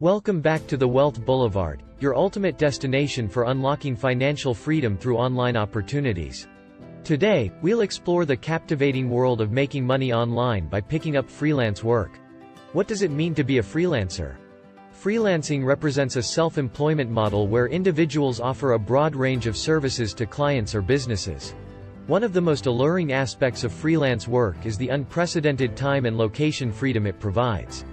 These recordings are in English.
Welcome back to the Wealth Boulevard, your ultimate destination for unlocking financial freedom through online opportunities. Today, we'll explore the captivating world of making money online by picking up freelance work. What does it mean to be a freelancer? Freelancing represents a self-employment model where individuals offer a broad range of services to clients or businesses. One of the most alluring aspects of freelance work is the unprecedented time and location freedom it provides.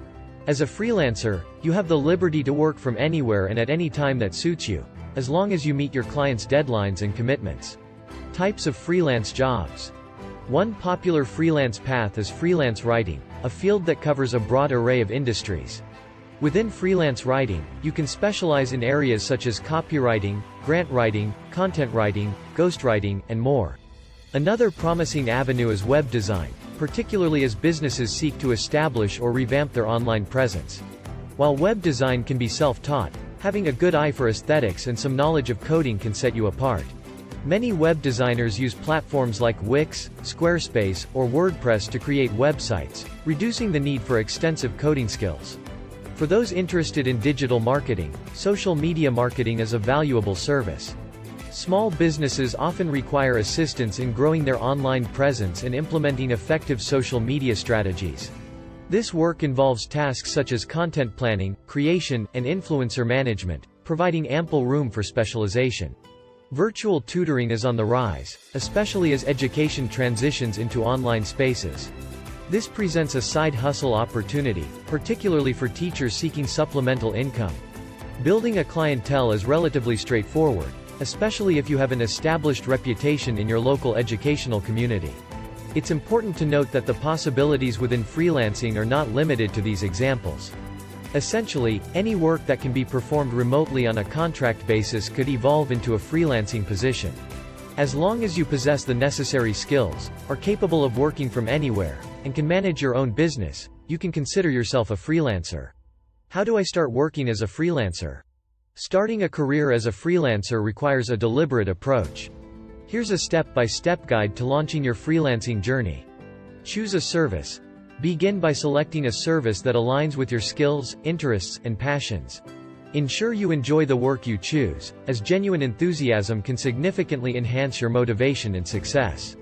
As a freelancer, you have the liberty to work from anywhere and at any time that suits you, as long as you meet your client's deadlines and commitments. Types of freelance jobs. One popular freelance path is freelance writing, a field that covers a broad array of industries. Within freelance writing, you can specialize in areas such as copywriting, grant writing, content writing, ghostwriting, and more. Another promising avenue is web design, particularly as businesses seek to establish or revamp their online presence. While web design can be self-taught, having a good eye for aesthetics and some knowledge of coding can set you apart. Many web designers use platforms like Wix, Squarespace, or WordPress to create websites, reducing the need for extensive coding skills. For those interested in digital marketing, social media marketing is a valuable service. Small businesses often require assistance in growing their online presence and implementing effective social media strategies. This work involves tasks such as content planning, creation, and influencer management, providing ample room for specialization. Virtual tutoring is on the rise, especially as education transitions into online spaces. This presents a side hustle opportunity, particularly for teachers seeking supplemental income. Building a clientele is relatively straightforward, especially if you have an established reputation in your local educational community. It's important to note that the possibilities within freelancing are not limited to these examples. Essentially, any work that can be performed remotely on a contract basis could evolve into a freelancing position. As long as you possess the necessary skills, are capable of working from anywhere, and can manage your own business, you can consider yourself a freelancer. How do I start working as a freelancer? Starting a career as a freelancer requires a deliberate approach. Here's a step-by-step guide to launching your freelancing journey. Choose a service. Begin by selecting a service that aligns with your skills, interests, and passions. Ensure you enjoy the work you choose, as genuine enthusiasm can significantly enhance your motivation and success.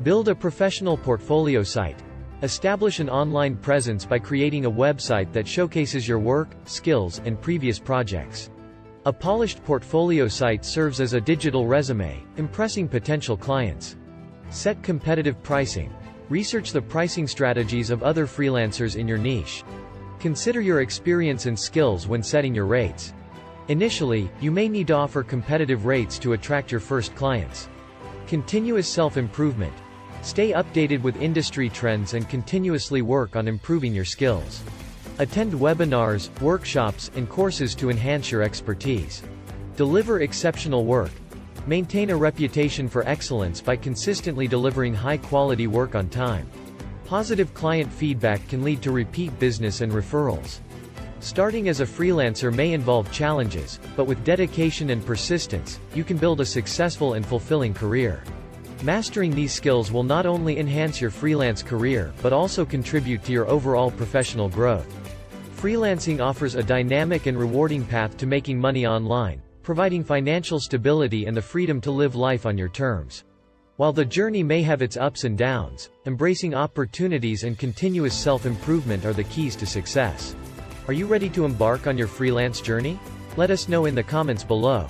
Build a professional portfolio site. Establish an online presence by creating a website that showcases your work, skills, and previous projects. A polished portfolio site serves as a digital resume, impressing potential clients. Set competitive pricing. Research the pricing strategies of other freelancers in your niche. Consider your experience and skills when setting your rates. Initially, you may need to offer competitive rates to attract your first clients. Continuous self-improvement. Stay updated with industry trends and continuously work on improving your skills. Attend webinars, workshops, and courses to enhance your expertise. Deliver exceptional work. Maintain a reputation for excellence by consistently delivering high-quality work on time. Positive client feedback can lead to repeat business and referrals. Starting as a freelancer may involve challenges, but with dedication and persistence, you can build a successful and fulfilling career. Mastering these skills will not only enhance your freelance career, but also contribute to your overall professional growth. Freelancing offers a dynamic and rewarding path to making money online, providing financial stability and the freedom to live life on your terms. While the journey may have its ups and downs, embracing opportunities and continuous self-improvement are the keys to success. Are you ready to embark on your freelance journey? Let us know in the comments below.